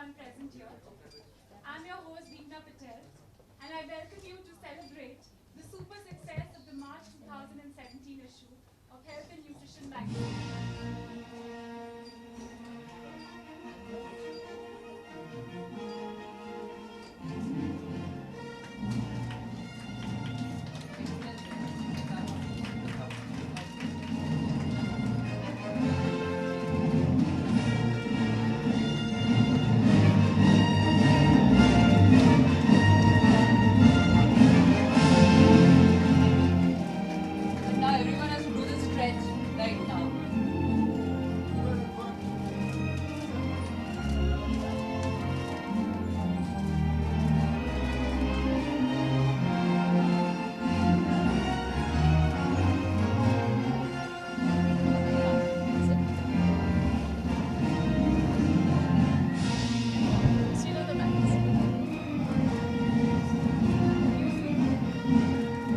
everyone present here. I'm your host, Deepna Patel, and I welcome you to celebrate the super success of the March 2017 issue of Health and Nutrition magazine. Now everyone has to do this stretch right now. Zero the max.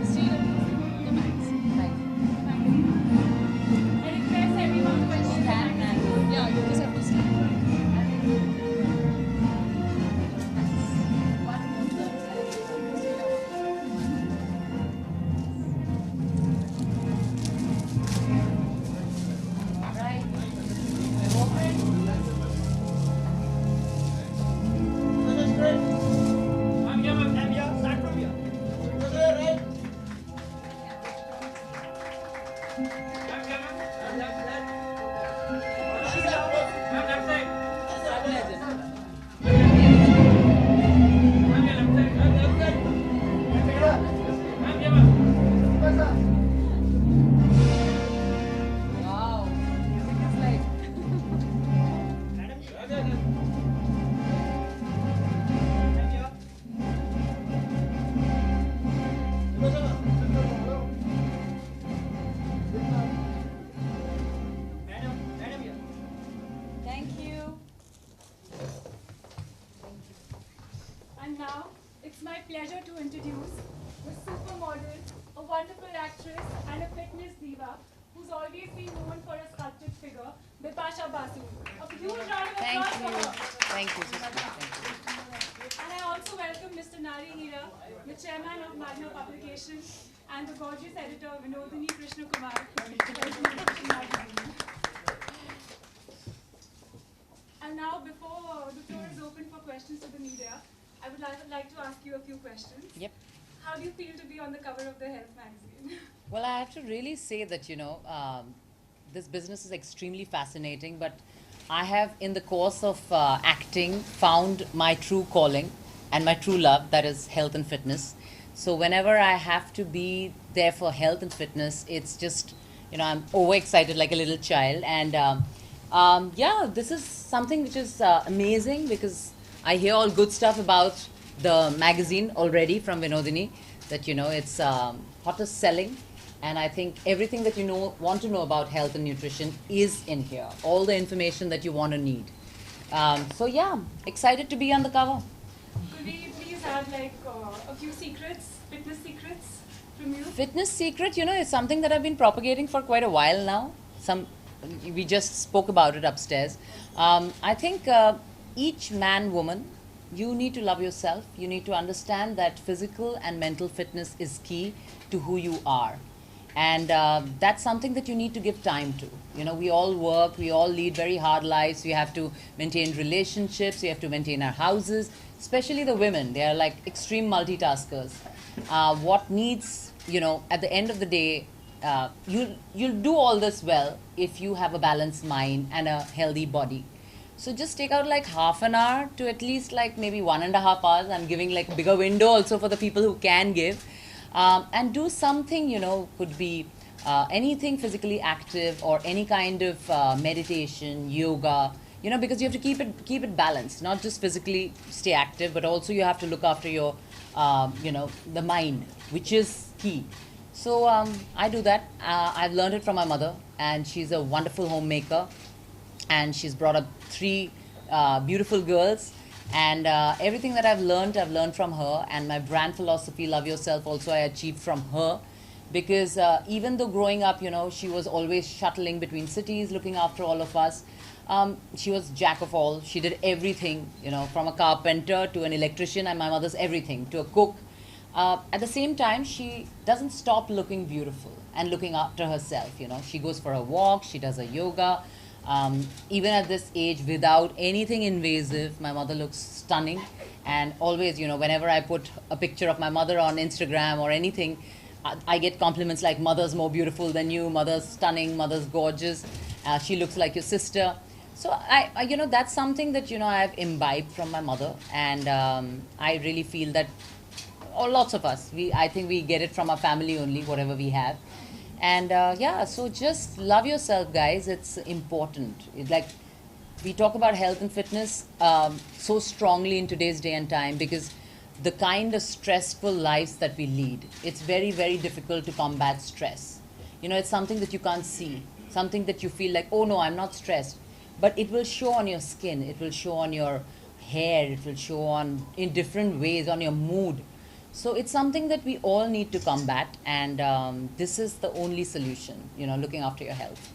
Zero the max. Right. I request everyone to achieve the Stand magazine. and yeah, you just have to stand. One more right. Open. Wow. Music is like thank you. And now, it's my pleasure to introduce the supermodel, a wonderful actress, and a fitness diva who's always been known for a sculpted figure, Bipasha Basu. A huge round of Thank applause you. for her. Thank you, sister. Thank you. And I also welcome Mr. Nari Hira, the chairman of Magna Publication, and the gorgeous editor Vinodini Krishna Kumar. And now, before the floor is open for questions to the media, I would like to ask you a few questions. Yep. How do you feel to be on the cover of the Health magazine? Well, I have to really say that, this business is extremely fascinating, but I have, in the course of acting, found my true calling and my true love, that is health and fitness. So whenever I have to be there for health and fitness, it's just, I'm overexcited like a little child. And yeah, this is something which is amazing because I hear all good stuff about the magazine already from Vinodini, that, it's hottest selling. And I think everything that want to know about health and nutrition is in here. All the information that you want to need. So yeah, excited to be on the cover. Could we please have a few secrets, fitness secrets from you? Fitness secret, is something that I've been propagating for quite a while now. We just spoke about it upstairs. I think each man, woman, you need to love yourself. You need to understand that physical and mental fitness is key to who you are. And that's something that you need to give time to. We all work, we all lead very hard lives. We have to maintain relationships, we have to maintain our houses, especially the women. They are like extreme multitaskers. What needs, at the end of the day, you'll do all this well if you have a balanced mind and a healthy body. So just take out like half an hour to at least like maybe 1.5 hours. I'm giving like bigger window also for the people who can give. And do something, could be anything physically active or any kind of meditation, yoga, because you have to keep it balanced, not just physically stay active, but also you have to look after your, the mind, which is key. So I do that. I've learned it from my mother, and she's a wonderful homemaker, and she's brought up 3 beautiful girls. And everything that I've learned from her, and my brand philosophy, Love Yourself, also I achieved from her. because even though growing up, she was always shuttling between cities, looking after all of us. She was jack of all. She did everything, from a carpenter to an electrician, and my mother's everything, to a cook. At the same time, she doesn't stop looking beautiful and looking after herself. She goes for a walk, she does a yoga. Even at this age, without anything invasive, my mother looks stunning. And always, whenever I put a picture of my mother on Instagram or anything, I get compliments like, "Mother's more beautiful than you, mother's stunning, mother's gorgeous, she looks like your sister." So that's something that, I've imbibed from my mother. And I really feel that, or lots of us, I think we get it from our family only, whatever we have. And so just love yourself, guys. It's important. Like, we talk about health and fitness so strongly in today's day and time, because the kind of stressful lives that we lead, it's very, very difficult to combat stress. It's something that you can't see, something that you feel like, "Oh no, I'm not stressed," but it will show on your skin, it will show on your hair, it will show on in different ways on your mood. So it's something that we all need to combat, and this is the only solution, looking after your health.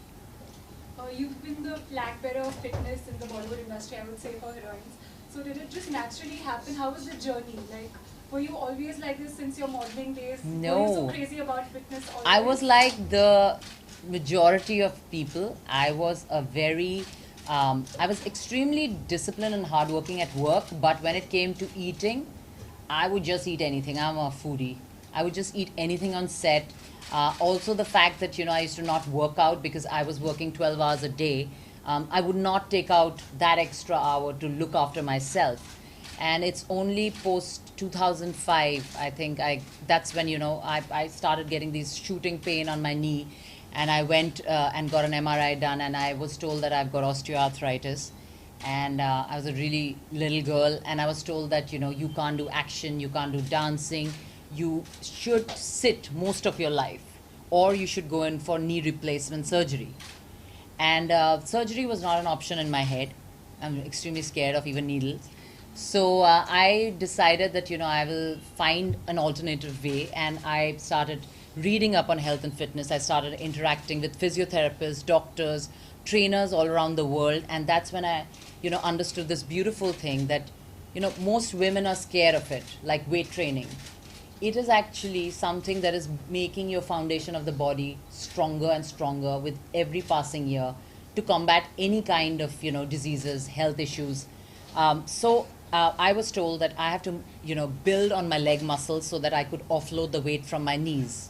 You've been the flag bearer of fitness in the Bollywood industry, I would say, for heroines. So did it just naturally happen? How was the journey? Like, were you always like this since your modeling days? No. Were you so crazy about fitness always? I was like the majority of people. I was I was extremely disciplined and hardworking at work, but when it came to eating, I would just eat anything. I'm a foodie. I would just eat anything on set. Also, the fact that, I used to not work out because I was working 12 hours a day. I would not take out that extra hour to look after myself. And it's only post 2005, I think, that's when, I started getting these shooting pain on my knee. And I went and got an MRI done, and I was told that I've got osteoarthritis. And I was a really little girl, and I was told that, you can't do action, you can't do dancing, you should sit most of your life, or you should go in for knee replacement surgery. And surgery was not an option in my head. I'm extremely scared of even needles. So I decided that, I will find an alternative way, and I started reading up on health and fitness. I started interacting with physiotherapists, doctors, trainers all around the world, and that's when I, understood this beautiful thing that, most women are scared of it, like weight training. It is actually something that is making your foundation of the body stronger and stronger with every passing year to combat any kind of, diseases, health issues. I was told that I have to, build on my leg muscles so that I could offload the weight from my knees.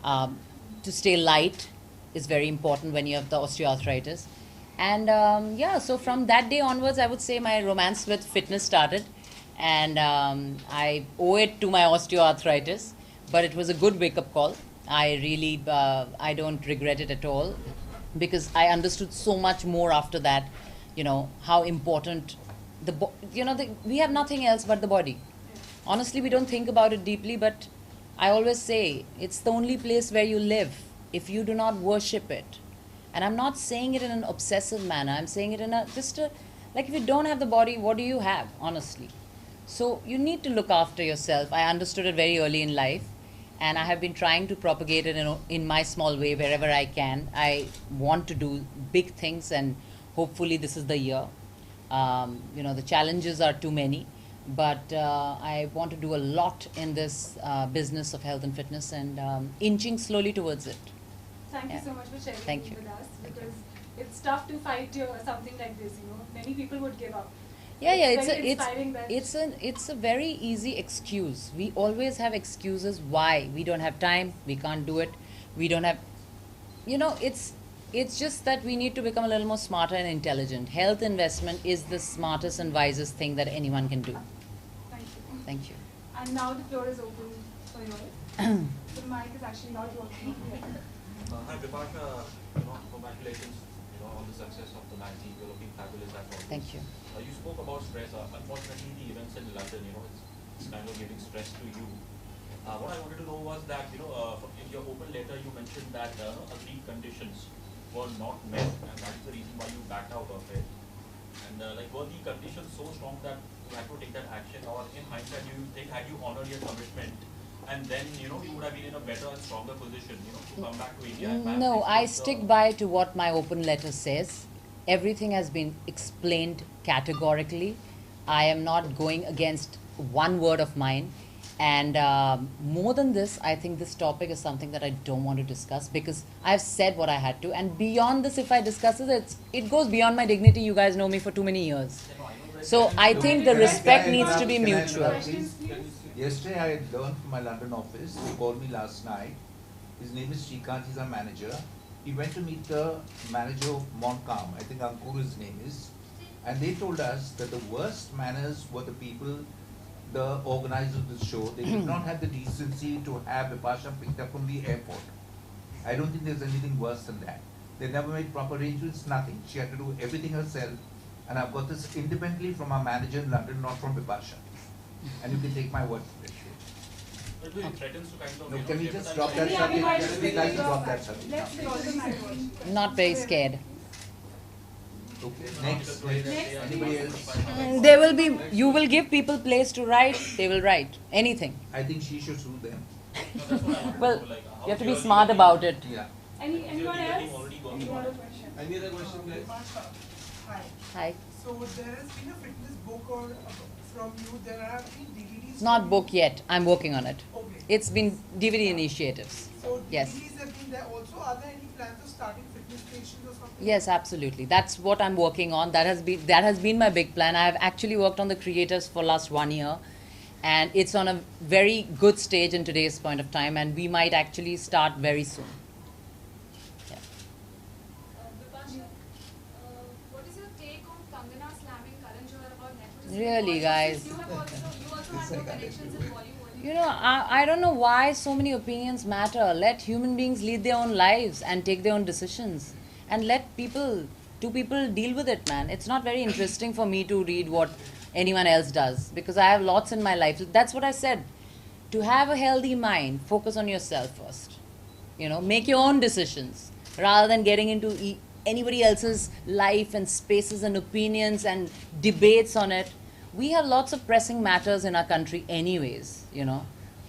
To stay light is very important when you have the osteoarthritis. And so from that day onwards, I would say my romance with fitness started. And I owe it to my osteoarthritis, but it was a good wake-up call. I really, I don't regret it at all, because I understood so much more after that, how important we have nothing else but the body. Honestly, we don't think about it deeply, but I always say it's the only place where you live if you do not worship it. And I'm not saying it in an obsessive manner. I'm saying it in like, if you don't have the body, what do you have, honestly? So you need to look after yourself. I understood it very early in life, and I have been trying to propagate it in my small way wherever I can. I want to do big things, and hopefully this is the year. The challenges are too many, but I want to do a lot in this business of health and fitness, and inching slowly towards it. Thank you so much for sharing Thank you. with us, because it's tough to fight something like this. Many people would give up. It's a very easy excuse. We always have excuses why we don't have time, we can't do it, we don't have, it's just that we need to become a little more smarter and intelligent. Health investment is the smartest and wisest thing that anyone can do. Thank you. Thank you. And now the floor is open for yours. The mic is actually not working. Hi Bipasha, congratulations, on the success of the magazine. You're looking fabulous as always. Thank you. You spoke about stress. Unfortunately, the events in London, it's kind of giving stress to you. What I wanted to know was that, in your open letter, you mentioned that agreed conditions were not met, and that is the reason why you backed out of it. And were the conditions so strong that you had to take that action, or in hindsight, do you think had you honored your commitment, and then you would have been in a better and stronger position, to come back to India. And No, perhaps I express stick by to what my open letter says. Everything has been explained categorically. I am not going against one word of mine. And more than this, I think this topic is something that I don't want to discuss because I've said what I had to. And beyond this, if I discuss it, it goes beyond my dignity. You guys know me for too many years. So I think the Can I- respect can I needs to interrupt- be can I mutual. interrupt, please? Yesterday I had learned from my London office, who called me last night. His name is Shrikant, he's our manager. He went to meet the manager of Montcalm, I think Ankur his name is. And they told us that the worst manners were the people, the organizers of the show. They did not have the decency to have Bipasha picked up from the airport. I don't think there's anything worse than that. They never made proper arrangements, nothing. She had to do everything herself. And I've got this independently from our manager in London, not from Bipasha. And you can take my word for it. But it threatens to kind of, No, can we jeopardize just drop the- that Any subject? other Just we'd like to drop that subject now. Let's stick to the matter. Not very scared. Okay, next. Anybody else? There will be, you will give people place to write, they will write anything. I think she should sue them. No, that's what I wanted Well, to know, like, you have to be how's your smart legal about it. Yeah. Anyone else? already gone Any through other it? question? Any other question, guys? Bipasha, hi. Hi. So there has been a fitness book or from you. There have been DVDs. It's not from book yet. I'm working on it. Okay. It's been DVD initiatives. So Yes. DVDs have been there. Also, are there any plans of starting fitness stations or something? Yes, absolutely. That's what I'm working on. That has been my big plan. I have actually worked on the creators for last 1 year, and it's on a very good stage in today's point of time, and we might actually start very soon. Yeah. Bipasha, what is your take on Kangana slamming Karan Johar about nepotism? Really, guys? You also have more connections in Bollywood. You know, I don't know why so many opinions matter. Let human beings lead their own lives and take their own decisions. And let two people deal with it, man. It's not very interesting for me to read what anyone else does because I have lots in my life. That's what I said. To have a healthy mind, focus on yourself first. Make your own decisions rather than getting into anybody else's life and spaces and opinions and debates on it. We have lots of pressing matters in our country anyways,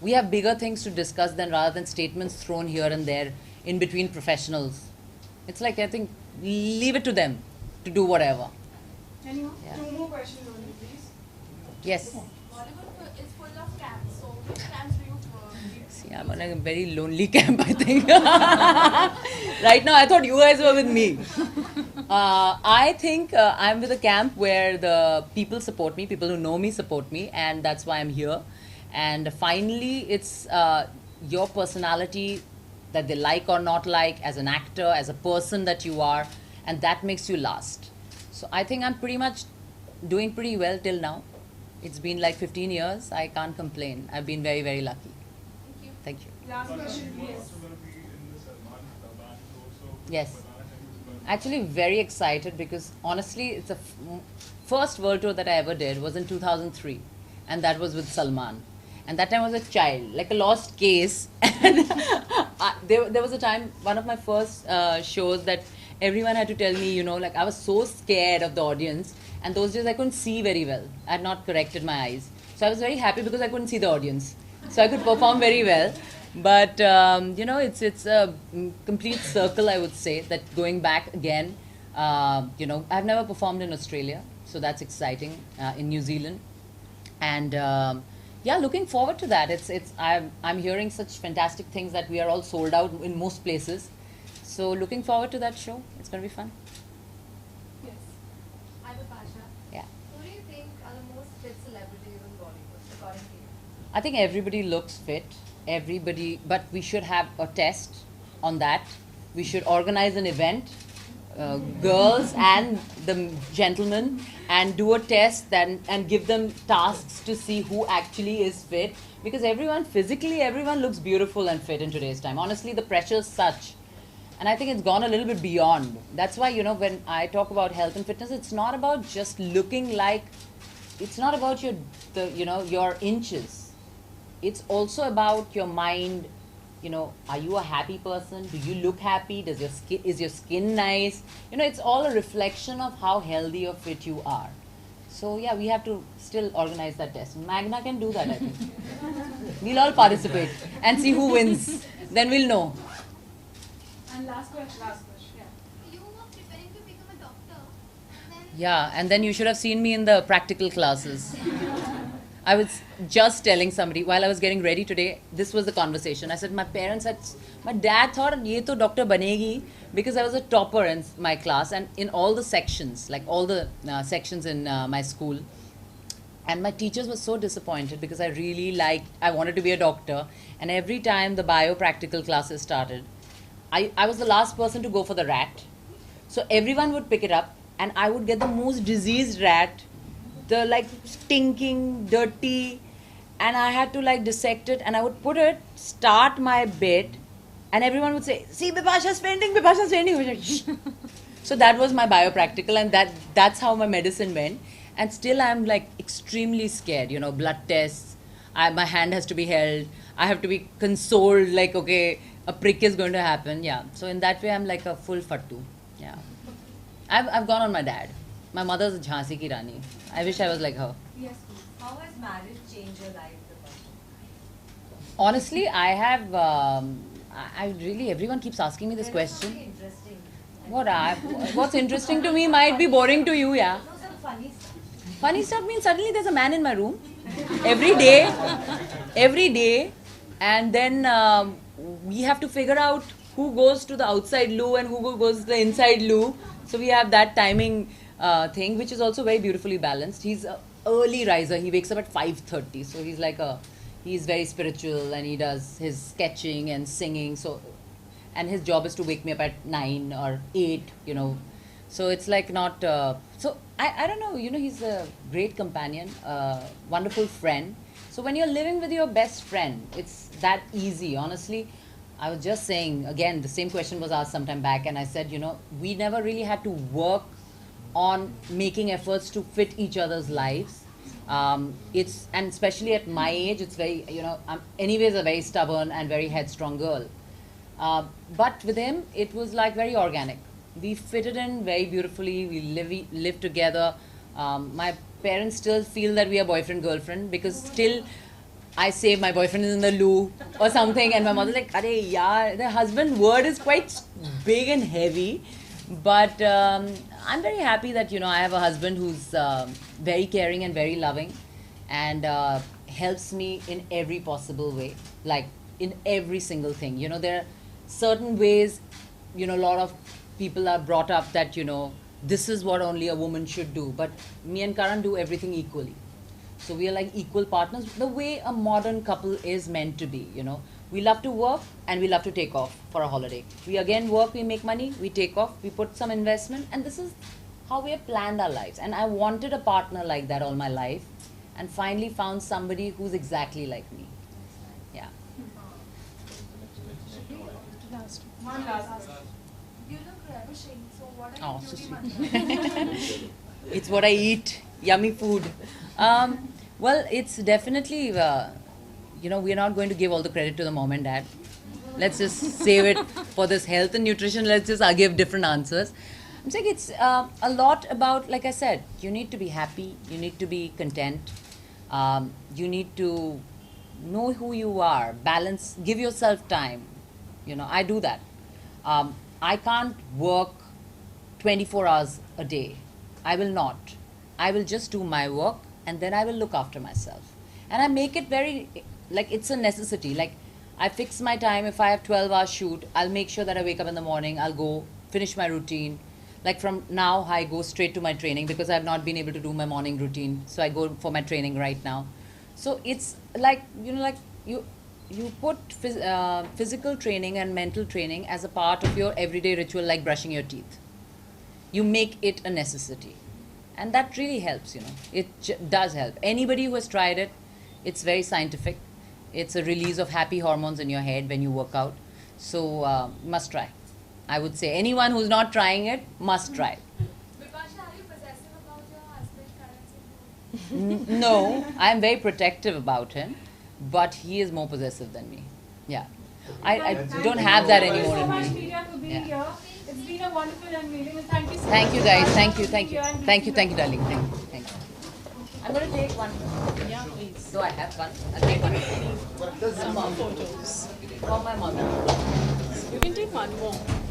We have bigger things to discuss rather than statements thrown here and there in between professionals. It's like, I think, leave it to them to do whatever. Anyone? Yeah. Two more questions only, please. Yes. Bollywood is full of camps, so which camps do you lead? See, I'm on a very lonely camp, I think. Right now, I thought you guys were with me. I think I'm with a camp where the people support me, people who know me support me, and that's why I'm here. And finally, it's your personality that they like or not like, as an actor, as a person that you are, and that makes you last. So I think I'm pretty much doing pretty well till now. It's been like 15 years. I can't complain. I've been very, very lucky. Thank you. Thank you. Last question, yes. Yes. Actually, very excited because honestly, it's the first world tour that I ever did was in 2003, and that was with Salman. And that time I was a child, like a lost case. And there was a time, one of my first shows, that everyone had to tell me, like I was so scared of the audience. And those days I couldn't see very well. I had not corrected my eyes. So I was very happy because I couldn't see the audience. So I could perform very well. But, it's a complete circle, I would say, that going back again, I've never performed in Australia. So that's exciting, in New Zealand. And, looking forward to that. I'm hearing such fantastic things that we are all sold out in most places. So looking forward to that show. It's going to be fun. Yes. Hi, Bipasha. Yeah. Who do you think are the most fit celebrities in Bollywood, according to you? I think everybody looks fit. But we should have a test on that. We should organize an event, girls and the gentlemen, and do a test and give them tasks to see who actually is fit. Because everyone looks beautiful and fit in today's time. Honestly, the pressure is such. And I think it's gone a little bit beyond. That's why, when I talk about health and fitness, it's not about just looking like, it's not about your inches. It's also about your mind. Are you a happy person? Do you look happy? Is your skin nice? It's all a reflection of how healthy or fit you are. So yeah, we have to still organize that test. Magna can do that, I think. We'll all participate and see who wins. Then we'll know. And last question. You were preparing to become a doctor. Then Yeah, and then you should have seen me in the practical classes. I was just telling somebody while I was getting ready today, this was the conversation. I said, my dad thought, ye to doctor banegi, because I was a topper in my class and in all the sections, like all the sections in my school. And my teachers were so disappointed because I wanted to be a doctor. And every time the bio-practical classes started, I was the last person to go for the rat. So everyone would pick it up and I would get the most diseased rat, the like stinking, dirty, and I had to like dissect it and I would start my bit, and everyone would say, see, Bipasha's fainting, Bipasha's fainting. I was like, shh. So that was my biopractical, and that's how my medicine went. And still I'm like extremely scared, blood tests, my hand has to be held, I have to be consoled, like, okay, a prick is going to happen. Yeah. So in that way I'm like a full fattu. Yeah. I've gone on my dad. My mother's a Jhansi ki Rani. I wish I was like her. Yes, please. How has marriage changed your life, Bipasha? Honestly, I have. I really. Everyone keeps asking me this question. Very interesting. What's interesting to me might be boring to you, yeah. No, some funny stuff. Funny stuff means suddenly there's a man in my room every day, and then we have to figure out who goes to the outside loo and who goes to the inside loo. So we have that timing thing, which is also very beautifully balanced. He's an early riser. He wakes up at 5:30, so he's very spiritual and he does his sketching and singing. So, and his job is to wake me up at 9 or 8. So it's like not. So I don't know. He's a great companion, wonderful friend. So when you're living with your best friend, it's that easy. Honestly, I was just saying again. The same question was asked sometime back, and I said, we never really had to work on making efforts to fit each other's lives. And especially at my age, it's very, I'm anyways a very stubborn and very headstrong girl. But with him, it was like very organic. We fitted in very beautifully. We live together. My parents still feel that we are boyfriend girlfriend because still I say my boyfriend is in the loo or something, and my mother's like, "Arey yaar," the husband word is quite big and heavy. But I'm very happy that I have a husband who's very caring and very loving, and helps me in every possible way, like in every single thing. There are certain ways, a lot of people are brought up that this is what only a woman should do, but me and Karan do everything equally. So we are like equal partners, the way a modern couple is meant to be. We love to work and we love to take off for a holiday. We again work, we make money, we take off, we put some investment, and this is how we have planned our lives. And I wanted a partner like that all my life, and finally found somebody who's exactly like me. Yeah. One last. you look ravishing. So what are Oh, your so beauty sweet. mantras? It's what I eat, yummy food. Well, it's definitely, we are not going to give all the credit to the mom and dad. Let's just save it for this health and nutrition. Let's just give different answers. I'm saying it's a lot about, like I said, you need to be happy, you need to be content, you need to know who you are, balance, give yourself time. I do that. I can't work 24 hours a day. I will not. I will just do my work and then I will look after myself. And I make it very, like it's a necessity. Like I fix my time. If I have 12-hour shoot, I'll make sure that I wake up in the morning, I'll go finish my routine. Like from now, I go straight to my training because I've not been able to do my morning routine. So I go for my training right now. So it's like, you put physical training and mental training as a part of your everyday ritual, like brushing your teeth. You make it a necessity. And that really helps, It does help. Anybody who has tried it, it's very scientific. It's a release of happy hormones in your head when you work out. So must try. I would say anyone who's not trying it must try. Bipasha, are you possessive about your husband, Karan? No, I'm very protective about him, but he is more possessive than me. Yeah. I don't have that anymore Thank you so much, in me. Media, for being Yeah. here. It's been a wonderful and amazing, and thank you so much. Thank you guys. for Thank you. being here and Thank you, being here. darling. Thank you. I'm going to take one. Yeah, please. So I have one. I'll take one. Some more photos. For my mother. You can take one more.